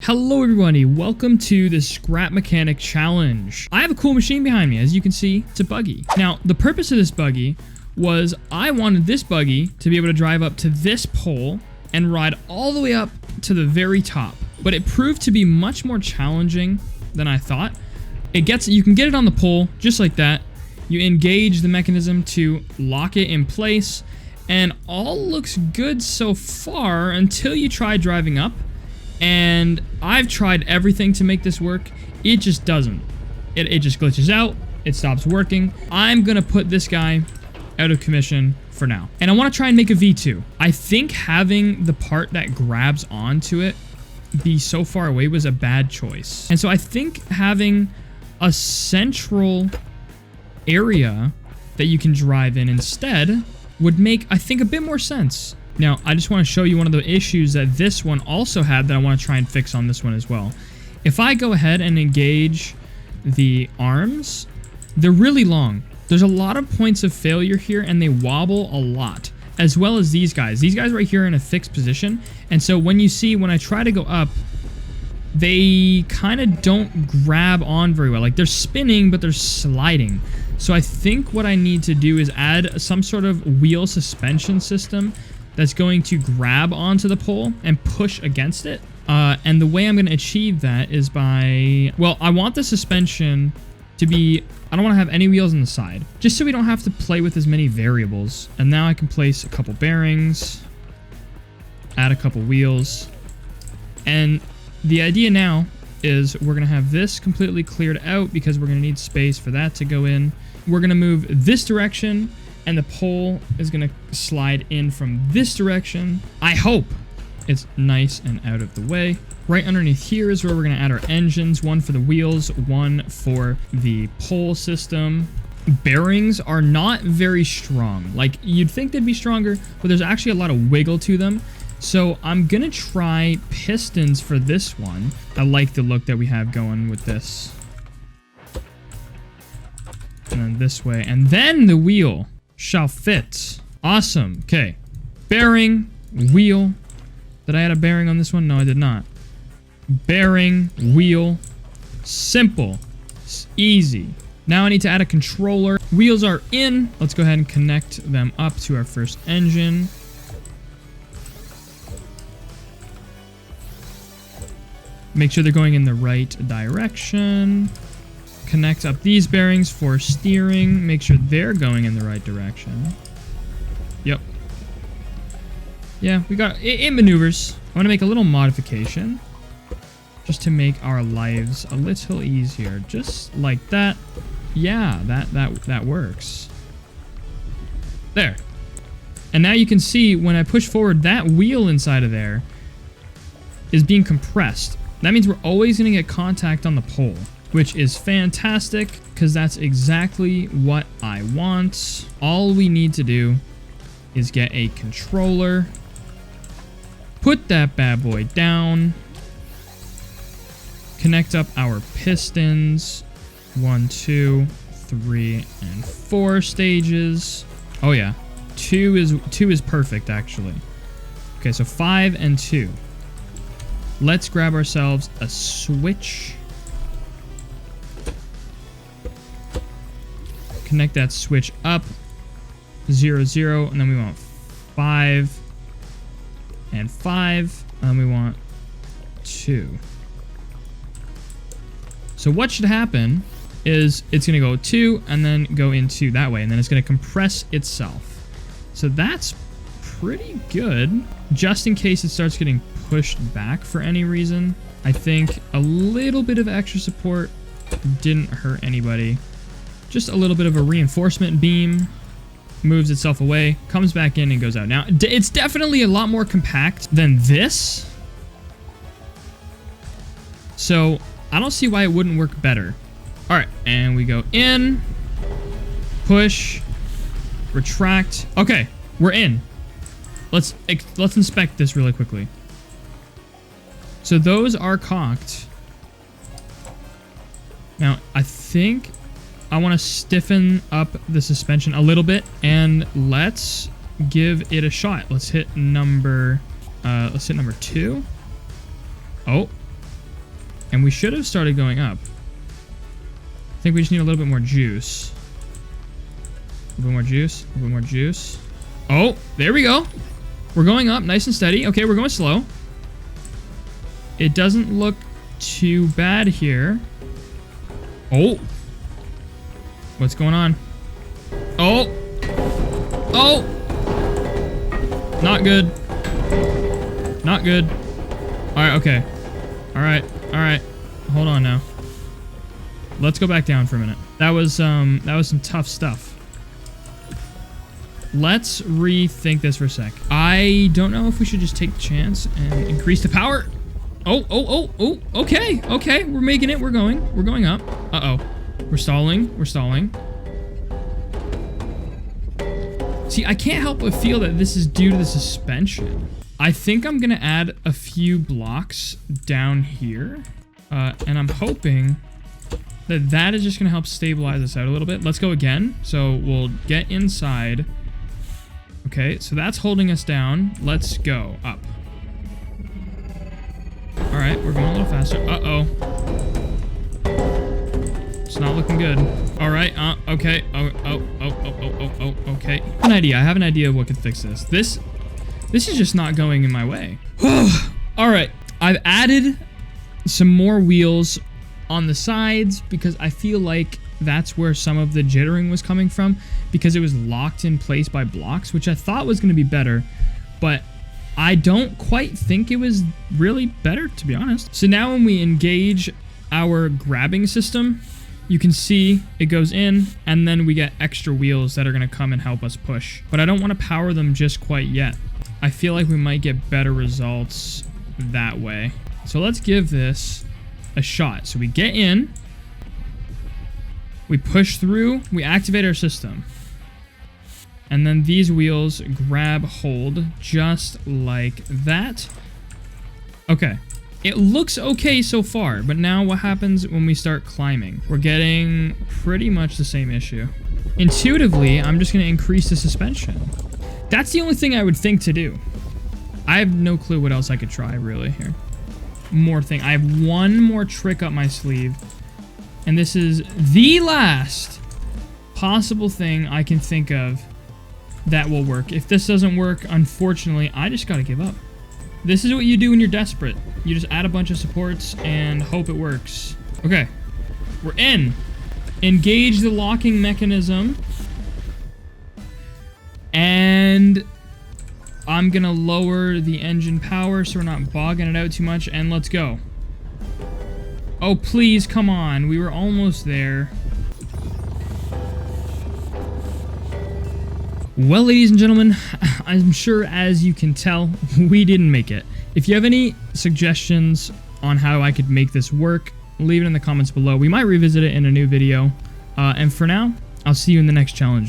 Hello everybody, welcome to the Scrap Mechanic Challenge. I have a cool machine behind me, as you can see, it's a buggy. Now, the purpose of this buggy was I wanted this buggy to be able to drive up to this pole and ride all the way up to the very top. But it proved to be much more challenging than I thought. You can get it on the pole, just like that. You engage the mechanism to lock it in place, and all looks good so far until you try driving up. And I've tried everything to make this work. It just doesn't. It just glitches out. It stops working. I'm gonna put this guy out of commission for now. And I want to try and make a V2. I think having the part that grabs onto it be so far away was a bad choice. And so I think having a central area that you can drive in instead would make, I think, a bit more sense. Now, I just want to show you one of the issues that this one also had that I want to try and fix on this one as well. If I go ahead and engage the arms, they're really long. There's a lot of points of failure here, and they wobble a lot, as well as these guys. These guys right here are in a fixed position, and so when I try to go up, they kind of don't grab on very well. Like, they're spinning, but they're sliding. So I think what I need to do is add some sort of wheel suspension system that's going to grab onto the pole and push against it. And the way I'm going to achieve that is by... Well, I want the suspension to be... I don't want to have any wheels on the side, just so we don't have to play with as many variables. And now I can place a couple bearings, add a couple wheels. And the idea now is we're going to have this completely cleared out because we're going to need space for that to go in. We're going to move this direction, and the pole is going to slide in from this direction. I hope it's nice and out of the way. Right underneath here is where we're going to add our engines. One for the wheels, one for the pole system. Bearings are not very strong. Like, you'd think they'd be stronger, but there's actually a lot of wiggle to them. So I'm going to try pistons for this one. I like the look that we have going with this. And then this way. And then the wheel shall fit. Awesome. Okay. Bearing, wheel. Did I add a bearing on this one? No, I did not. Bearing, wheel. Simple. It's easy. Now I need to add a controller. Wheels are in. Let's go ahead and connect them up to our first engine. Make sure they're going in the right direction. Connect up these bearings for steering. Make sure they're going in the right direction. Yep. Yeah, we got it maneuvers. I'm going to make a little modification just to make our lives a little easier. Just like that. Yeah, that works. There. And now you can see when I push forward, that wheel inside of there is being compressed. That means we're always going to get contact on the pole, which is fantastic because that's exactly what I want. All we need to do is get a controller, put that bad boy down, connect up our pistons, 1, 2, 3, and 4 stages. Oh yeah, 2 is perfect actually. Okay, so 5 and 2. Let's grab ourselves a switch. Connect that switch up. 0, 0. And then we want 5 and 5. And we want 2. So what should happen is it's going to go 2 and then go into that way. And then it's going to compress itself. So that's pretty good. Just in case it starts getting pushed back for any reason. I think a little bit of extra support didn't hurt anybody. Just a little bit of a reinforcement beam moves itself away, comes back in, and goes out. Now, it's definitely a lot more compact than this. So I don't see why it wouldn't work better. All right, and we go in, push, retract. Okay, we're in. Let's inspect this really quickly. So those are cocked. Now, I think I want to stiffen up the suspension a little bit, and let's give it a shot. Let's hit number 2. Oh, And we should have started going up. I think we just need a little bit more juice. A little bit more juice. A little bit more juice. Oh, there we go. We're going up nice and steady. Okay, we're going slow. It doesn't look too bad here. Oh. What's going on? Oh. Oh. Not good. Not good. All right, okay. All right. All right. Hold on now. Let's go back down for a minute. That was some tough stuff. Let's rethink this for a sec. I don't know if we should just take the chance and increase the power. Oh, oh, oh, oh, okay, okay. We're making it, we're going up. Uh-oh, we're stalling. See, I can't help but feel that this is due to the suspension. I think I'm gonna add a few blocks down here. And I'm hoping that that is just gonna help stabilize us out a little bit. Let's go again. So we'll get inside. Okay, so that's holding us down. Let's go up. All right, we're going a little faster. Uh-oh. It's not looking good. All right, okay. Okay. I have an idea of what could fix this. This is just not going in my way. All right, I've added some more wheels on the sides because I feel like that's where some of the jittering was coming from, because it was locked in place by blocks, which I thought was going to be better, but I don't quite think it was really better, to be honest. So now when we engage our grabbing system, you can see it goes in, and then we get extra wheels that are going to come and help us push. But I don't want to power them just quite yet. I feel like we might get better results that way. So let's give this a shot. So we get in, we push through, we activate our system. And then these wheels grab hold just like that. Okay. It looks okay so far, but now what happens when we start climbing? We're getting pretty much the same issue. Intuitively, I'm just going to increase the suspension. That's the only thing I would think to do. I have no clue what else I could try really here. I have one more trick up my sleeve. And this is the last possible thing I can think of that will work. If this doesn't work, unfortunately, I just gotta give up. This is what you do when you're desperate. You just add a bunch of supports and hope it works. Okay, we're in. Engage the locking mechanism. And I'm gonna lower the engine power so we're not bogging it out too much, and let's go. Oh, please, come on. We were almost there. Well, ladies and gentlemen, I'm sure as you can tell, we didn't make it. If you have any suggestions on how I could make this work, leave it in the comments below. We might revisit it in a new video. And for now, I'll see you in the next challenge.